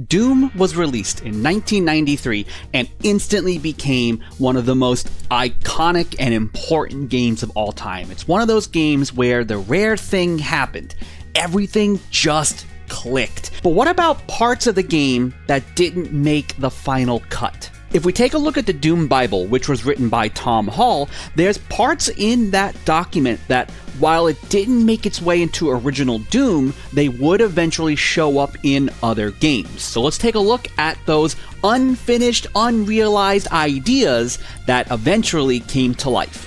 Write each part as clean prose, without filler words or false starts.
Doom was released in 1993 and instantly became one of the most iconic and important games of all time. It's one of those games where the rare thing happened. Everything just clicked. But what about parts of the game that didn't make the final cut? If we take a look at the Doom Bible, which was written by Tom Hall, there's parts in that document that, while it didn't make its way into original Doom, they would eventually show up in other games. So let's take a look at those unfinished, unrealized ideas that eventually came to life.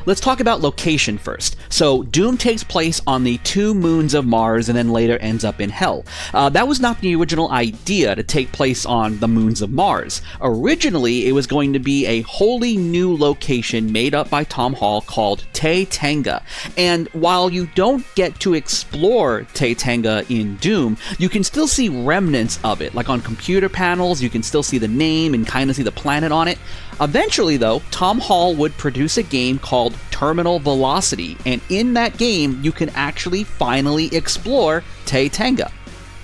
Let's talk about location first. So Doom takes place on the 2 moons of Mars and then later ends up in Hell. That was not the original idea to take place on the moons of Mars. Originally, it was going to be a wholly new location made up by Tom Hall called Taytanga. And while you don't get to explore Taytanga in Doom, you can still see remnants of it. Like on computer panels, you can still see the name and kind of see the planet on it. Eventually, though, Tom Hall would produce a game called Terminal Velocity, and in that game, you can actually finally explore Taytanga.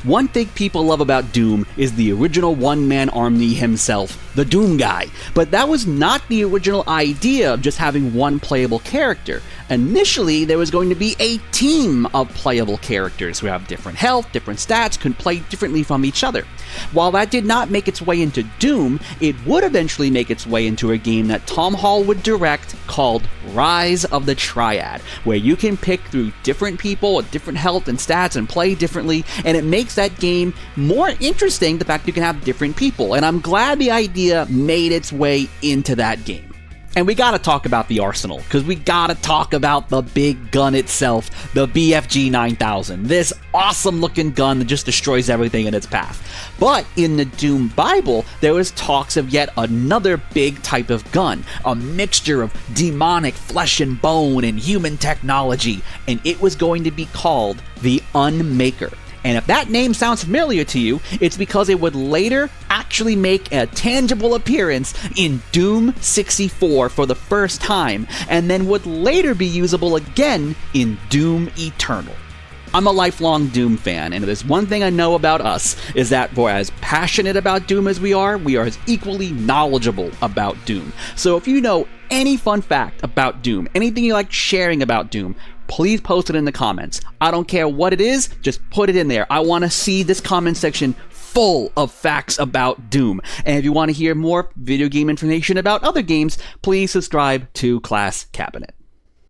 One thing people love about Doom is the original one-man army himself, the Doom Guy. But that was not the original idea of just having one playable character. Initially, there was going to be a team of playable characters who have different health, different stats, could play differently from each other. While that did not make its way into Doom, it would eventually make its way into a game that Tom Hall would direct called Rise of the Triad, where you can pick through different people with different health and stats and play differently, and it makes that game more interesting, the fact you can have different people. And I'm glad the idea made its way into that game. And we gotta talk about the arsenal, because we gotta talk about the big gun itself, the BFG 9000. This awesome looking gun that just destroys everything in its path. But in the Doom Bible, there was talks of yet another big type of gun, a mixture of demonic flesh and bone and human technology, and it was going to be called the Unmaker. And if that name sounds familiar to you, it's because it would later actually make a tangible appearance in Doom 64 for the first time, and then would later be usable again in Doom Eternal. I'm a lifelong Doom fan, and if there's one thing I know about us, is that for as passionate about Doom as we are as equally knowledgeable about Doom. So if you know any fun fact about Doom, anything you like sharing about Doom, please post it in the comments. I don't care what it is, just put it in there. I want to see this comment section full of facts about Doom. And if you want to hear more video game information about other games, please subscribe to Class Cabinet.